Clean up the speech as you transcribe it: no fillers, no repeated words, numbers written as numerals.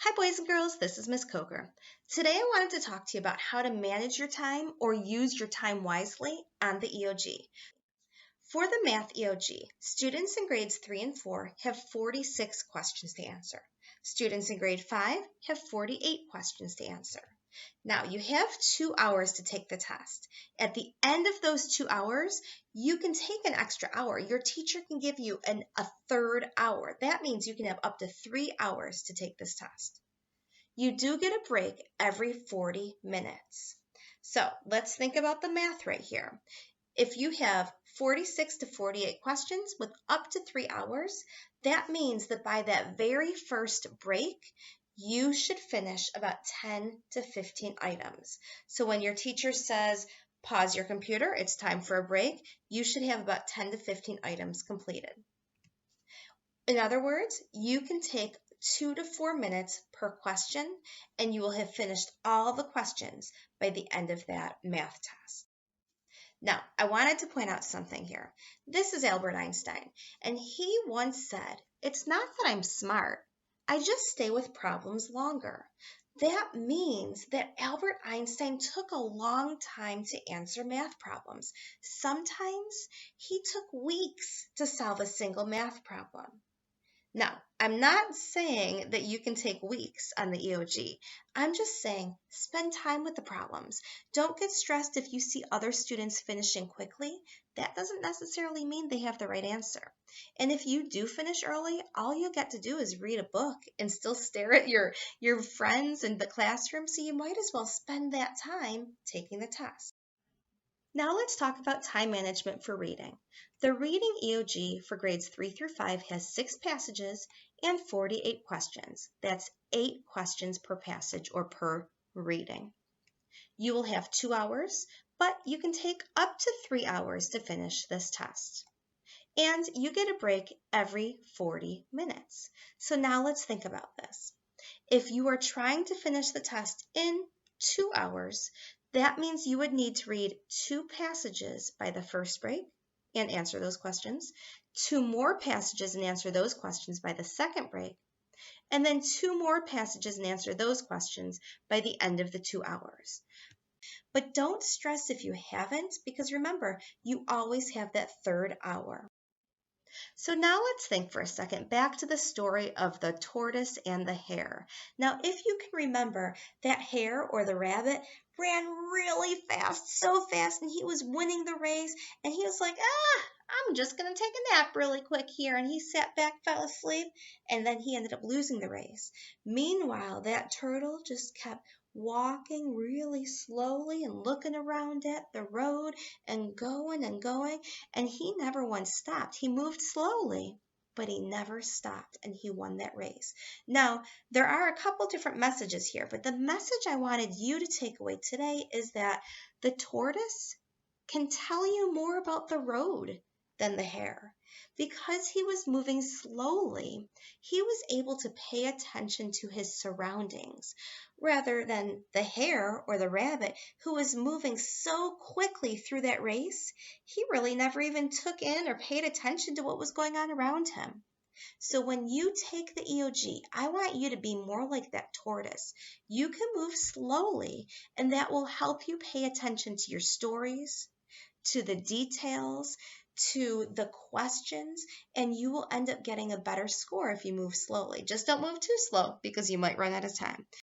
Hi boys and girls, this is Miss Coker. Today I wanted to talk to you about how to manage your time or use your time wisely on the EOG. For the Math EOG, students in grades 3 and 4 have 46 questions to answer. Students in grade 5 have 48 questions to answer. Now, you have 2 hours to take the test. At the end of those 2 hours, you can take an extra hour. Your teacher can give you a third hour. That means you can have up to 3 hours to take this test. You do get a break every 40 minutes. So let's think about the math right here. If you have 46 to 48 questions with up to 3 hours, that means that by that very first break, you should finish about 10 to 15 items. So when your teacher says, pause your computer, it's time for a break, you should have about 10 to 15 items completed. In other words, you can take 2 to 4 minutes per question, and you will have finished all the questions by the end of that math test. Now, I wanted to point out something here. This is Albert Einstein, and he once said, "It's not that I'm smart, I just stay with problems longer." That means that Albert Einstein took a long time to answer math problems. Sometimes he took weeks to solve a single math problem. Now, I'm not saying that you can take weeks on the EOG. I'm just saying spend time with the problems. Don't get stressed if you see other students finishing quickly. That doesn't necessarily mean they have the right answer. And if you do finish early, all you get to do is read a book and still stare at your friends in the classroom, so you might as well spend that time taking the test. Now let's talk about time management for reading. The reading EOG for grades 3 through 5 has 6 passages and 48 questions. That's 8 questions per passage or per reading. You will have 2 hours, but you can take up to 3 hours to finish this test. And you get a break every 40 minutes. So now let's think about this. If you are trying to finish the test in 2 hours, that means you would need to read 2 passages by the first break and answer those questions, 2 more passages and answer those questions by the second break, and then 2 more passages and answer those questions by the end of the 2 hours. But don't stress if you haven't, because remember, you always have that third hour. So now let's think for a second back to the story of the tortoise and the hare. Now, if you can remember, that hare or the rabbit ran really fast, so fast, and he was winning the race, and he was like, I'm just going to take a nap really quick here, and he sat back, fell asleep, and then he ended up losing the race. Meanwhile, that turtle just kept walking really slowly and looking around at the road and going, and he never once stopped. He moved slowly, but he never stopped, and he won that race. Now, there are a couple different messages here, but the message I wanted you to take away today is that the tortoise can tell you more about the road than the hare. Because he was moving slowly, he was able to pay attention to his surroundings, rather than the hare or the rabbit who was moving so quickly through that race, he really never even took in or paid attention to what was going on around him. So when you take the EOG, I want you to be more like that tortoise. You can move slowly, and that will help you pay attention to your stories, to the details, to the questions, and you will end up getting a better score if you move slowly. Just don't move too slow because you might run out of time.